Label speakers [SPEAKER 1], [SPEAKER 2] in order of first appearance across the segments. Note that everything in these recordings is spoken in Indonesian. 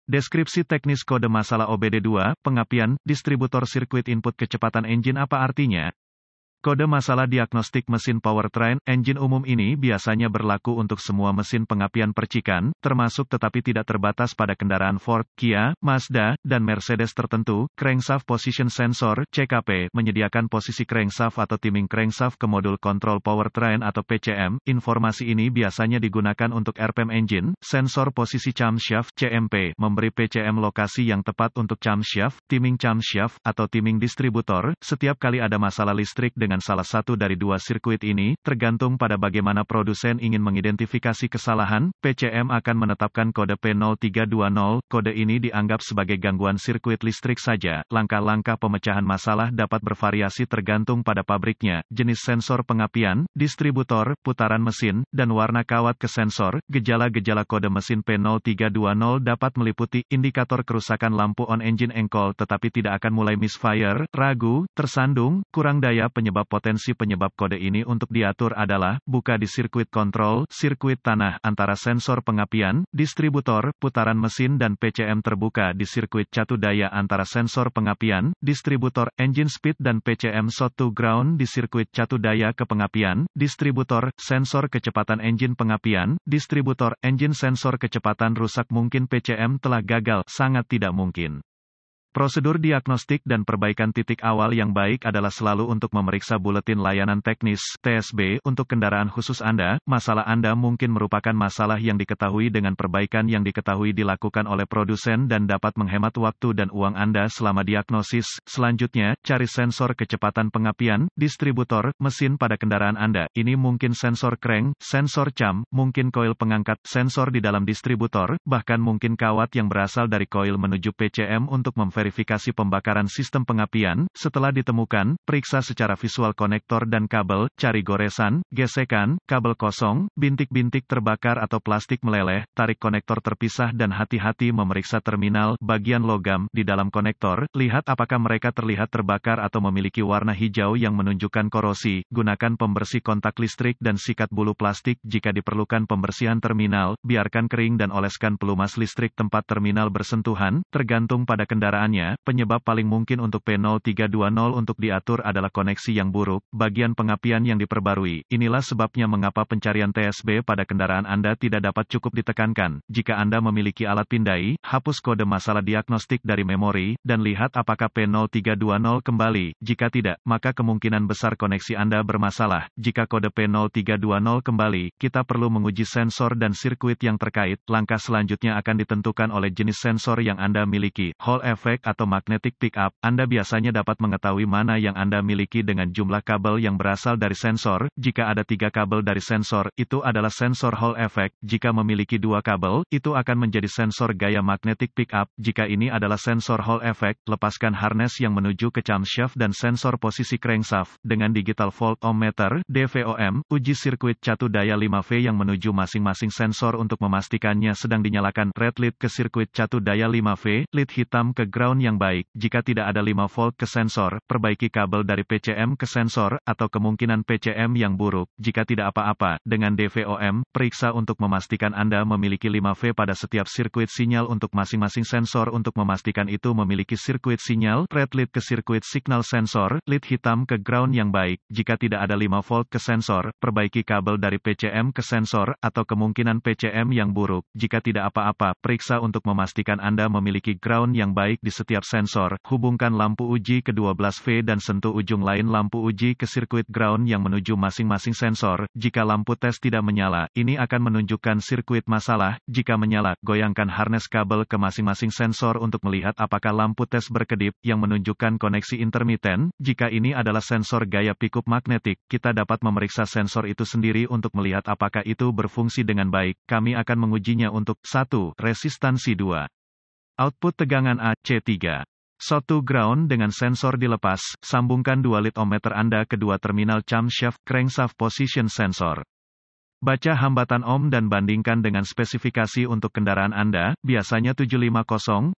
[SPEAKER 1] Deskripsi teknis kode masalah OBD2, pengapian, distributor sirkuit input kecepatan engine apa artinya? Kode masalah diagnostik mesin powertrain, engine umum ini biasanya berlaku untuk semua mesin pengapian percikan, termasuk tetapi tidak terbatas pada kendaraan Ford, Kia, Mazda, dan Mercedes tertentu. Crankshaft Position Sensor, CKP, menyediakan posisi crankshaft atau timing crankshaft ke modul kontrol powertrain atau PCM. Informasi ini biasanya digunakan untuk RPM engine. Sensor posisi camshaft, CMP, memberi PCM lokasi yang tepat untuk camshaft, timing camshaft, atau timing distributor. Setiap kali ada masalah listrik dengan salah satu dari dua sirkuit ini, tergantung pada bagaimana produsen ingin mengidentifikasi kesalahan, PCM akan menetapkan kode P0320. Kode ini dianggap sebagai gangguan sirkuit listrik saja. Langkah-langkah pemecahan masalah dapat bervariasi tergantung pada pabriknya, jenis sensor pengapian, distributor, putaran mesin, dan warna kawat ke sensor. Gejala-gejala kode mesin P0320 dapat meliputi indikator kerusakan lampu on engine engkol tetapi tidak akan mulai misfire, ragu, tersandung, kurang daya. Potensi penyebab kode ini untuk diatur adalah, buka di sirkuit kontrol, sirkuit tanah, antara sensor pengapian, distributor, putaran mesin dan PCM terbuka di sirkuit catu daya antara sensor pengapian, distributor, engine speed dan PCM shot to ground di sirkuit catu daya ke pengapian, distributor, sensor kecepatan engine pengapian, distributor, engine sensor kecepatan rusak mungkin PCM telah gagal, sangat tidak mungkin. Prosedur diagnostik dan perbaikan titik awal yang baik adalah selalu untuk memeriksa buletin layanan teknis (TSB) untuk kendaraan khusus Anda. Masalah Anda mungkin merupakan masalah yang diketahui dengan perbaikan yang diketahui dilakukan oleh produsen dan dapat menghemat waktu dan uang Anda selama diagnosis. Selanjutnya, cari sensor kecepatan pengapian, distributor, mesin pada kendaraan Anda. Ini mungkin sensor crank, sensor cam, mungkin koil pengangkat, sensor di dalam distributor, bahkan mungkin kawat yang berasal dari koil menuju PCM untuk memverifikasi pembakaran sistem pengapian. Setelah ditemukan, periksa secara visual konektor dan kabel, cari goresan, gesekan, kabel kosong, bintik-bintik terbakar atau plastik meleleh, tarik konektor terpisah dan hati-hati memeriksa terminal, bagian logam, di dalam konektor, lihat apakah mereka terlihat terbakar atau memiliki warna hijau yang menunjukkan korosi. Gunakan pembersih kontak listrik dan sikat bulu plastik jika diperlukan pembersihan terminal, biarkan kering dan oleskan pelumas listrik tempat terminal bersentuhan, tergantung pada kendaraannya. Penyebab paling mungkin untuk P0320 untuk diatur adalah koneksi yang buruk, bagian pengapian yang diperbarui. Inilah sebabnya mengapa pencarian TSB pada kendaraan Anda tidak dapat cukup ditekankan. Jika Anda memiliki alat pindai, hapus kode masalah diagnostik dari memori, dan lihat apakah P0320 kembali. Jika tidak, maka kemungkinan besar koneksi Anda bermasalah. Jika kode P0320 kembali, kita perlu menguji sensor dan sirkuit yang terkait. Langkah selanjutnya akan ditentukan oleh jenis sensor yang Anda miliki. Hall effect atau magnetic pickup, Anda biasanya dapat mengetahui mana yang Anda miliki dengan jumlah kabel yang berasal dari sensor. Jika ada 3 kabel dari sensor, itu adalah sensor Hall effect. Jika memiliki 2 kabel, itu akan menjadi sensor gaya magnetic pickup. Jika ini adalah sensor Hall effect, lepaskan harness yang menuju ke camshaft dan sensor posisi crankshaft. Dengan digital voltmeter, DVOM, uji sirkuit catu daya 5V yang menuju masing-masing sensor untuk memastikannya sedang dinyalakan. Red lead ke sirkuit catu daya 5V, lead hitam ke ground yang baik. Jika tidak ada 5 volt ke sensor, perbaiki kabel dari PCM ke sensor, atau kemungkinan PCM yang buruk. Jika tidak apa-apa, dengan DVOM, periksa untuk memastikan Anda memiliki 5V pada setiap sirkuit sinyal untuk masing-masing sensor untuk memastikan itu memiliki sirkuit sinyal. Red lead ke sirkuit signal sensor, lead hitam ke ground yang baik. Jika tidak ada 5 volt ke sensor, perbaiki kabel dari PCM ke sensor, atau kemungkinan PCM yang buruk. Jika tidak apa-apa, periksa untuk memastikan Anda memiliki ground yang baik di setiap sensor. Hubungkan lampu uji ke 12V dan sentuh ujung lain lampu uji ke sirkuit ground yang menuju masing-masing sensor. Jika lampu tes tidak menyala, ini akan menunjukkan sirkuit masalah. Jika menyala, goyangkan harness kabel ke masing-masing sensor untuk melihat apakah lampu tes berkedip, yang menunjukkan koneksi intermiten. Jika ini adalah sensor gaya pickup magnetik, kita dapat memeriksa sensor itu sendiri untuk melihat apakah itu berfungsi dengan baik. Kami akan mengujinya untuk 1. Resistansi 2. Output tegangan AC3. Shot to ground dengan sensor dilepas, sambungkan 2 lead ohmmeter Anda ke 2 terminal camshaft crankshaft position sensor. Baca hambatan ohm dan bandingkan dengan spesifikasi untuk kendaraan Anda, biasanya 750-2000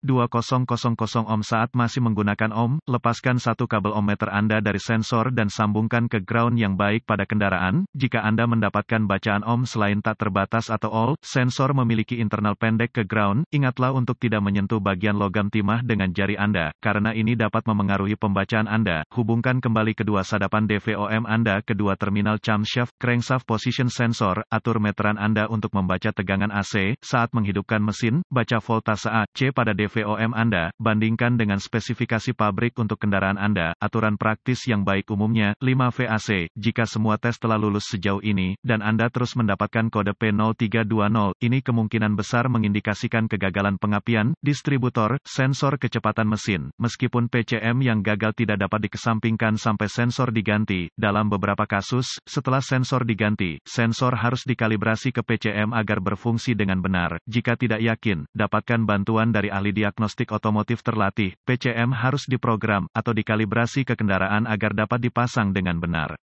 [SPEAKER 1] ohm saat masih menggunakan ohm. Lepaskan satu kabel ohmmeter Anda dari sensor dan sambungkan ke ground yang baik pada kendaraan. Jika Anda mendapatkan bacaan ohm selain tak terbatas atau all, sensor memiliki internal pendek ke ground, ingatlah untuk tidak menyentuh bagian logam timah dengan jari Anda, karena ini dapat memengaruhi pembacaan Anda. Hubungkan kembali kedua sadapan DVOM Anda ke dua terminal camshaft, crankshaft position sensor. Atur meteran Anda untuk membaca tegangan AC, saat menghidupkan mesin, baca voltase AC pada DVOM Anda, bandingkan dengan spesifikasi pabrik untuk kendaraan Anda. Aturan praktis yang baik umumnya, 5 VAC, jika semua tes telah lulus sejauh ini, dan Anda terus mendapatkan kode P0320, ini kemungkinan besar mengindikasikan kegagalan pengapian, distributor, sensor kecepatan mesin. Meskipun PCM yang gagal tidak dapat dikesampingkan sampai sensor diganti, dalam beberapa kasus, setelah sensor diganti, sensor harus dikalibrasi ke PCM agar berfungsi dengan benar. Jika tidak yakin, dapatkan bantuan dari ahli diagnostik otomotif terlatih. PCM harus diprogram atau dikalibrasi ke kendaraan agar dapat dipasang dengan benar.